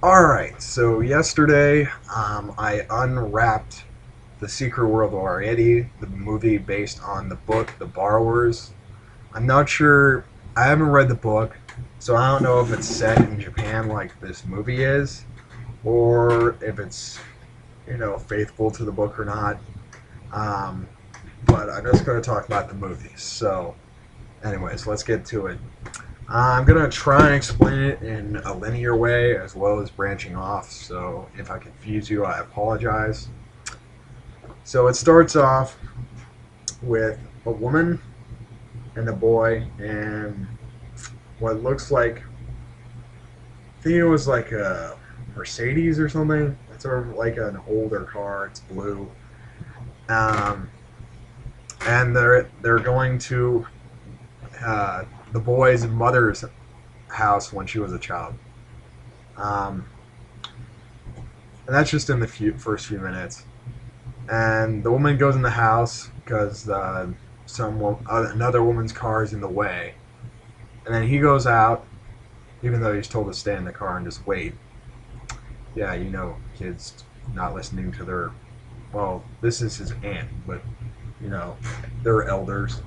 Alright, so yesterday I unwrapped The Secret World of Arrietty, the movie based on the book The Borrowers. I'm not sure, I haven't read the book, so I don't know if it's set in Japan like this movie is, or if it's, faithful to the book or not. Um, but I'm just going to talk about the movie. So, anyways, let's get to it. I'm going to try and explain it in a linear way as well as branching off, so if I confuse you, I apologize. So it starts off with a woman and a boy and what looks like, I think it was like a Mercedes or something. It's sort of like an older car, it's blue. Um, and they're going to uh, the boy's mother's house when she was a child. Um, and that's just in the first few minutes. And the woman goes in the house because another woman's car is in the way. And then he goes out, even though he's told to stay in the car and just wait. Yeah, kids not listening to their. Well, this is his aunt, but they're elders.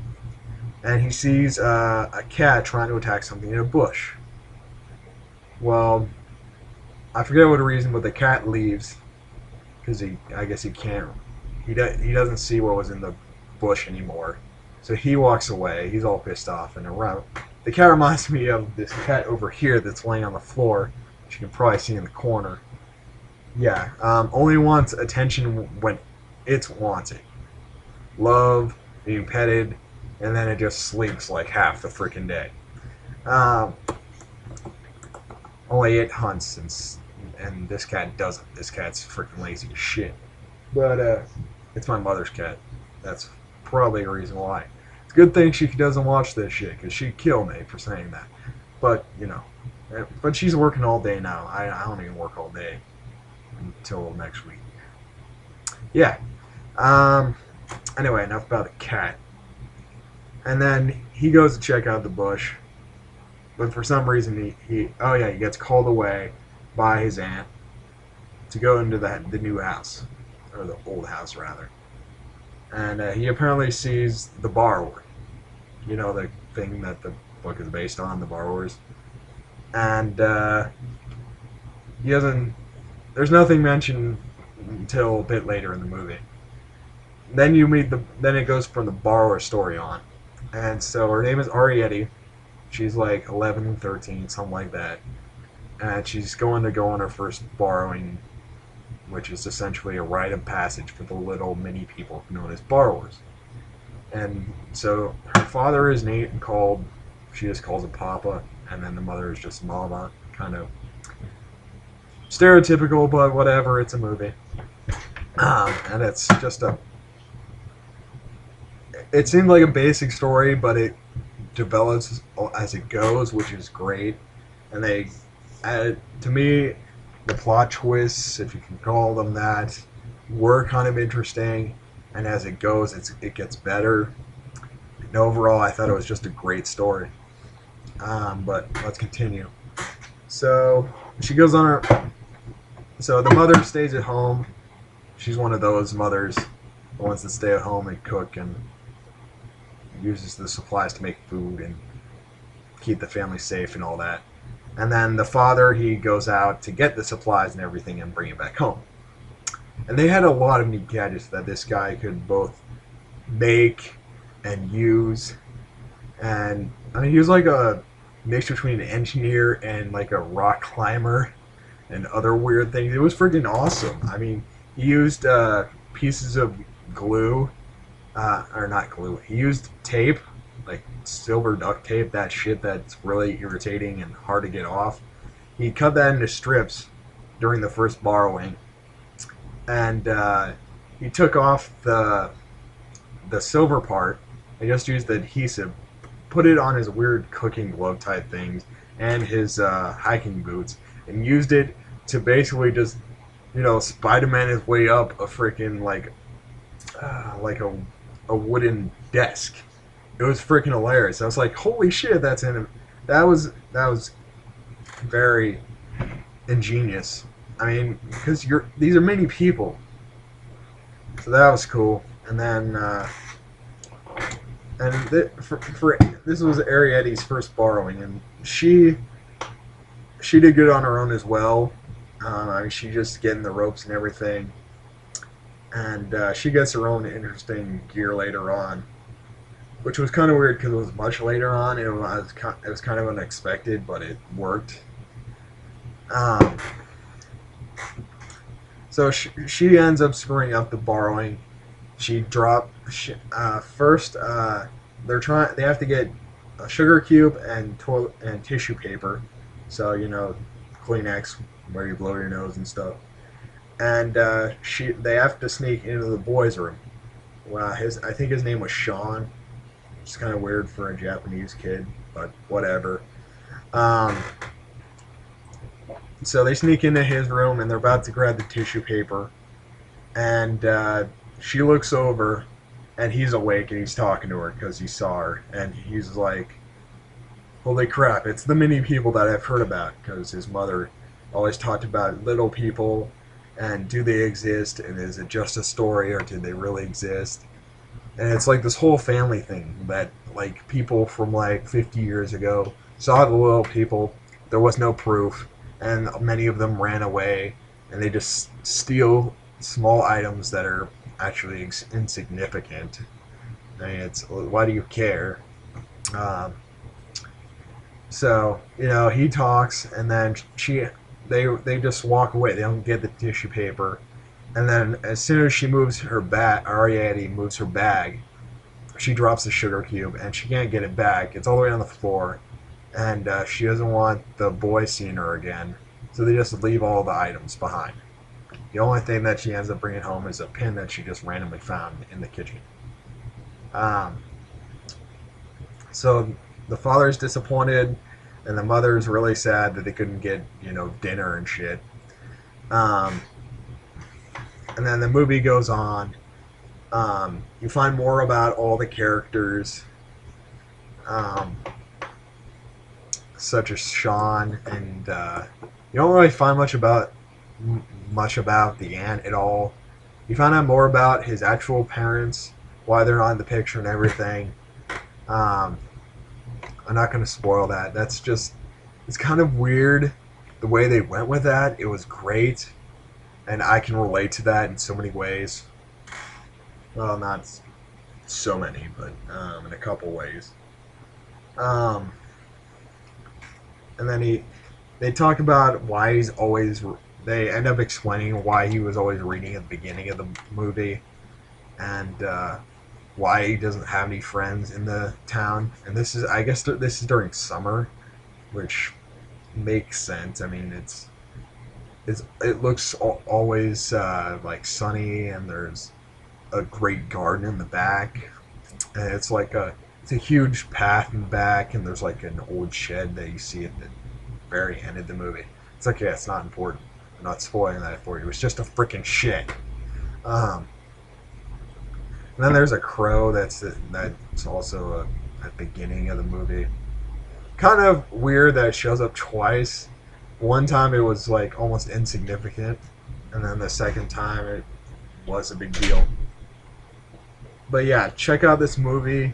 And he sees a cat trying to attack something in a bush. Well, I forget what reason, but the cat leaves because I guess he can't, he doesn't see what was in the bush anymore. So he walks away. He's all pissed off and around. The cat reminds me of this cat over here that's laying on the floor, which you can probably see in the corner. Yeah, only wants attention when it's wanted. Love, being petted, and then it just sleeps like half the freaking day. Um, Only it hunts, and this cat doesn't. This cat's freaking lazy as shit. But it's my mother's cat. That's probably a reason why. It's a good thing she doesn't watch this shit, because she'd kill me for saying that. But, but she's working all day now. I don't even work all day until next week. Yeah. Anyway, enough about the cat. And then he goes to check out the bush. But for some reason, he gets called away by his aunt to go into the new house, or the old house rather. And he apparently sees the borrower, the thing that the book is based on, the borrowers. And he doesn't. There's nothing mentioned until a bit later in the movie. Then you meet Then it goes from the borrower story on, and so her name is Arrietty. She's like 11, 13, something like that. And she's going to go on her first borrowing, which is essentially a rite of passage for the little mini people known as borrowers. And so her father is Nate and she just calls him Papa, and then the mother is just Mama. Kind of stereotypical, but whatever, it's a movie. And it's just it seemed like a basic story, but it develops as it goes, which is great. And they added, to me, the plot twists, if you can call them that, were kind of interesting. And as it goes, it gets better. And overall, I thought it was just a great story. But let's continue. So she goes on her. So the mother stays at home. She's one of those mothers, the ones that stay at home and cook and uses the supplies to make food and keep the family safe and all that. And then the father, he goes out to get the supplies and everything and bring it back home. And they had a lot of neat gadgets that this guy could both make and use. And I mean, he was like a mix between an engineer and like a rock climber and other weird things. It was freaking awesome. I mean, he used pieces of glue. Or not glue. He used tape, like silver duct tape, that shit that's really irritating and hard to get off. He cut that into strips during the first borrowing, and he took off the silver part and just used the adhesive, put it on his weird cooking glove type things and his hiking boots, and used it to basically just, Spider-Man his way up a freaking like a wooden desk. It was freaking hilarious. I was like, holy shit, that's in it. That was very ingenious. I mean, because these are many people, so that was cool. And then for this was Arrietty's first borrowing, and she did good on her own as well. I mean, she just getting the ropes and everything, and she gets her own interesting gear later on, which was kind of weird because it was much later on. It was kind of unexpected, but it worked. Um, so she ends up screwing up the borrowing. She dropped first. They have to get a sugar cube and toilet and tissue paper. So Kleenex where you blow your nose and stuff. And they have to sneak into the boys' room. Well, I think his name was Sean. It's kind of weird for a Japanese kid, but whatever. Um, so they sneak into his room and they're about to grab the tissue paper, and she looks over, and he's awake and he's talking to her because he saw her, and he's like, "Holy crap! It's the many people that I've heard about." Because his mother always talked about little people, and do they exist, and is it just a story, or did they really exist? And it's like this whole family thing that like people from like 50 years ago saw the little people. There was no proof, and many of them ran away, and they just steal small items that are actually insignificant. I mean, it's why do you care? Um, so he talks, and then they just walk away. They don't get the tissue paper, and then as soon as she moves her bag, Arrietty moves her bag, she drops the sugar cube, and she can't get it back. It's all the way on the floor, and she doesn't want the boys seeing her again, so they just leave all the items behind. The only thing that she ends up bringing home is a pin that she just randomly found in the kitchen. Um, so the father's disappointed, and the mother's really sad that they couldn't get dinner and shit. Um, and then the movie goes on. You find more about all the characters, um, such as Sean, and you don't really find much about the aunt at all. You find out more about his actual parents, why they're not in the picture and everything. Um, I'm not going to spoil that. It's kind of weird the way they went with that. It was great, and I can relate to that in so many ways. Well, not so many, but in a couple ways. Um, and then they talk about why he's always. They end up explaining why he was always reading at the beginning of the movie, and why he doesn't have any friends in the town. And I guess this is during summer, which makes sense. I mean, it looks always like sunny, and there's a great garden in the back, and it's a huge path in the back, and there's like an old shed that you see at the very end of the movie. It's like, yeah, it's not important. I'm not spoiling that for you. It was just a freaking shed. And then there's a crow that's also at the beginning of the movie. Kind of weird that it shows up twice. One time it was like almost insignificant, and then the second time it was a big deal. But yeah, check out this movie.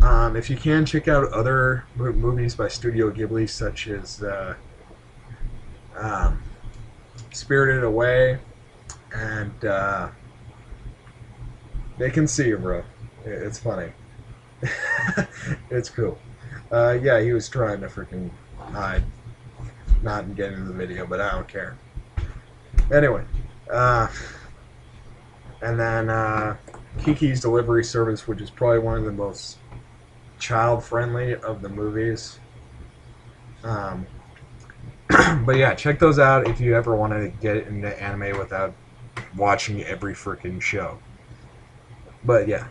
If you can, check out other movies by Studio Ghibli, such as Spirited Away, and They Can See You, bro. It's funny. It's cool. Yeah, he was trying to freaking hide, not get into the video, but I don't care. Anyway, and then Kiki's Delivery Service, which is probably one of the most child-friendly of the movies. But yeah, check those out if you ever want to get into anime without watching every freaking show. But yeah,